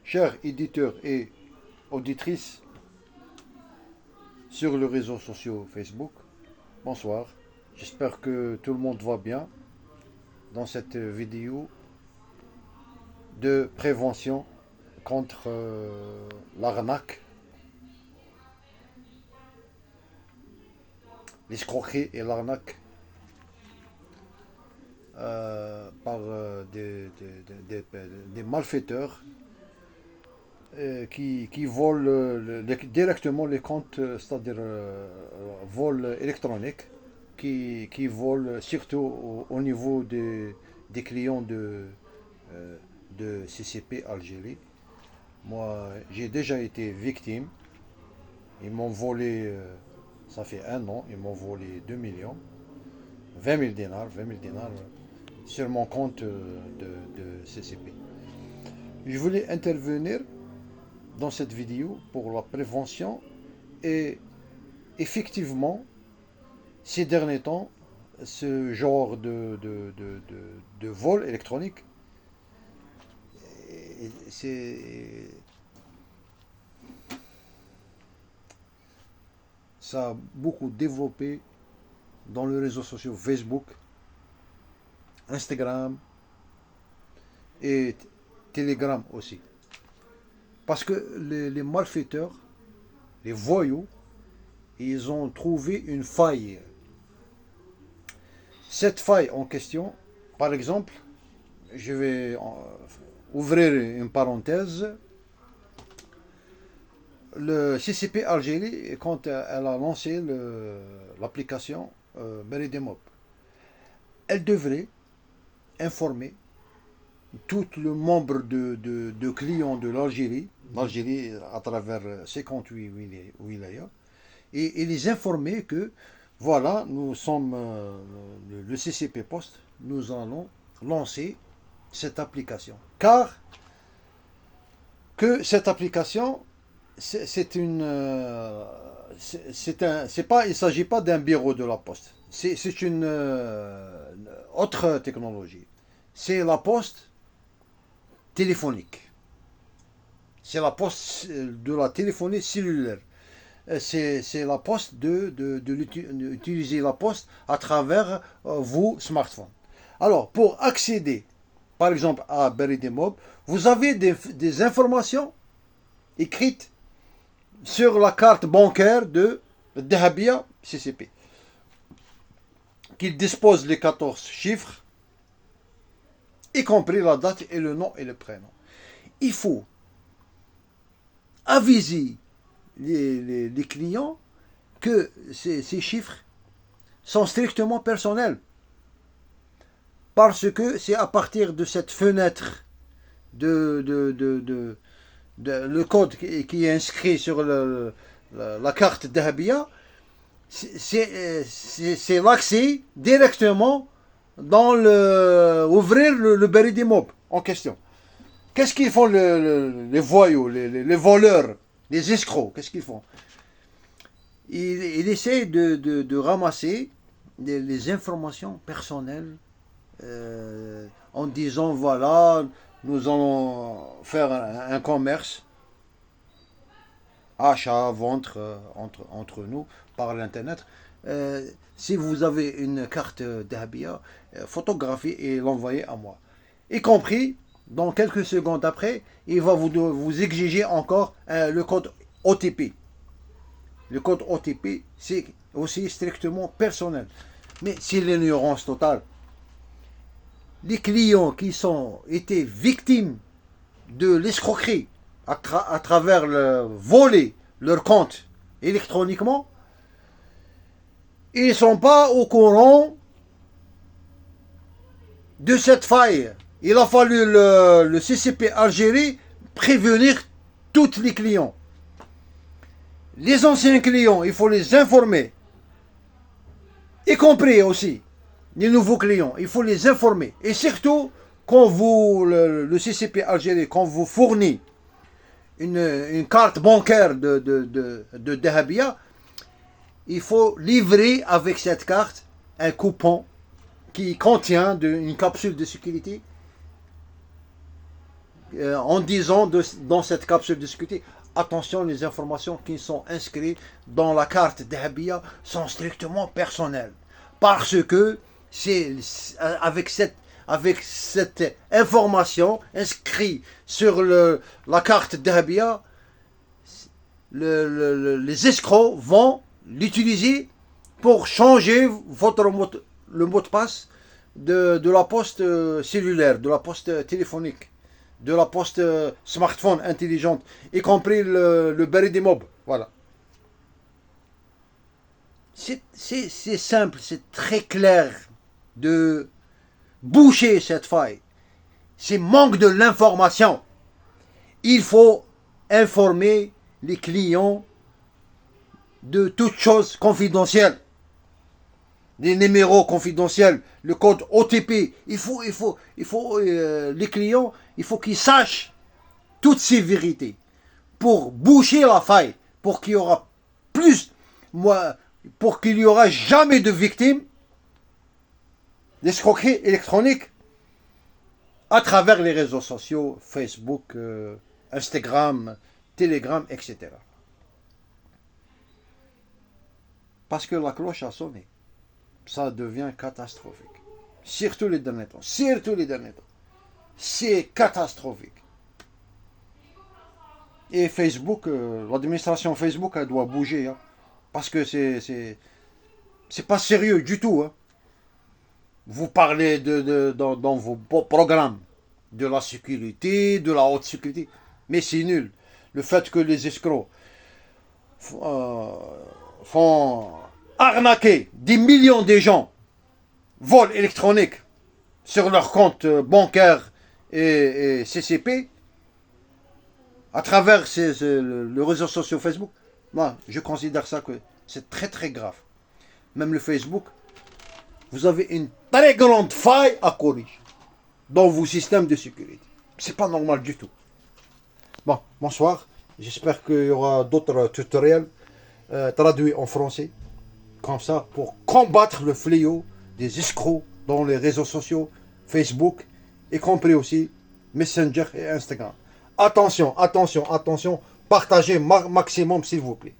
chers éditeurs et auditrices sur le réseau social Facebook, bonsoir. J'espère que tout le monde va bien dans cette vidéo de prévention contre l'arnaque, l'escroquerie et l'arnaque par des malfaiteurs qui volent directement les comptes, c'est-à-dire vol électronique, qui volent surtout au niveau des clients de CCP Algérie. Moi, j'ai déjà été victime. Ils m'ont volé, ça fait un an, ils m'ont volé 2 millions, 20 000 dinars, sur mon compte de CCP. Je voulais intervenir dans cette vidéo pour la prévention et effectivement, ces derniers temps, ce genre de vol électronique, ça a beaucoup développé dans les réseaux sociaux Facebook, Instagram et Telegram aussi. Parce que les malfaiteurs, les voyous, ils ont trouvé une faille. Cette faille en question, par exemple, je vais ouvrir une parenthèse. Le CCP Algérie, quand elle a lancé l'application Beridimob, elle devrait informer tout le nombre de clients de l'Algérie à travers 58 wilayas, et les informer que voilà, nous sommes le CCP Post, nous allons lancer cette application. Car que cette application, il ne s'agit pas d'un bureau de la Poste. C'est une autre technologie. C'est la poste téléphonique. C'est la poste de la téléphonie cellulaire. C'est la poste d'utiliser la poste à travers vos smartphones. Alors, pour accéder, par exemple, à Beridimob, vous avez des informations écrites sur la carte bancaire de Dahabia CCP, qui dispose les 14 chiffres, y compris la date et le nom et le prénom. Il faut aviser les clients que ces chiffres sont strictement personnels. Parce que c'est à partir de cette fenêtre le code qui est inscrit sur la carte Dahabia, c'est l'accès directement dans ouvrir le Beridimob en question. Qu'est-ce qu'ils font les voyous, les voleurs, les escrocs? Qu'est-ce qu'ils font? Ils essaient de ramasser les informations personnelles en disant voilà, nous allons faire un commerce, achat, vente entre nous par l'internet. Si vous avez une carte Dahabia, photographiez et l'envoyez à moi. Y compris, dans quelques secondes après, il va vous exiger encore le code OTP. Le code OTP, c'est aussi strictement personnel. Mais c'est l'ignorance totale. Les clients qui ont été victimes de l'escroquerie à travers voler leur compte électroniquement, ils ne sont pas au courant de cette faille. Il a fallu le CCP Algérie prévenir tous les clients. Les anciens clients, il faut les informer, y compris aussi les nouveaux clients, il faut les informer. Et surtout, quand le CCP Algérie, quand vous fournit une carte bancaire de Dahabia, il faut livrer avec cette carte un coupon qui contient une capsule de sécurité en disant dans cette capsule de sécurité, attention, les informations qui sont inscrites dans la carte Dahabia sont strictement personnelles. Parce que c'est avec cette information inscrite sur la carte Dahabia, les escrocs vont l'utiliser pour changer le mot de passe de la poste cellulaire, de la poste téléphonique, de la poste smartphone intelligente, y compris le baril des mobs. Voilà. C'est simple, c'est très clair de boucher cette faille. C'est manque de l'information. Il faut informer les clients de toutes choses confidentielles. Les numéros confidentiels, le code OTP. Il faut les clients, il faut qu'ils sachent toutes ces vérités pour boucher la faille, pour qu'il y aura pour qu'il y aura jamais de victimes d'escroquerie électronique à travers les réseaux sociaux, Facebook, Instagram, Telegram, etc. Parce que la cloche a sonné. Ça devient catastrophique. Surtout les derniers temps. C'est catastrophique. Et Facebook, l'administration Facebook, elle doit bouger. Hein, parce que c'est pas sérieux du tout. Hein. Vous parlez dans vos programmes de la sécurité, de la haute sécurité. Mais c'est nul. Le fait que les escrocs font arnaquer des millions de gens, vol électronique sur leur compte bancaire et CCP, à travers le réseau social Facebook, moi, je considère ça que c'est très très grave. Même le Facebook, vous avez une très grande faille à corriger dans vos systèmes de sécurité. C'est pas normal du tout. Bon, bonsoir. J'espère qu'il y aura d'autres tutoriels traduits en français, comme ça, pour combattre le fléau des escrocs dans les réseaux sociaux, Facebook, y compris aussi Messenger et Instagram. Attention, attention, attention, partagez maximum s'il vous plaît.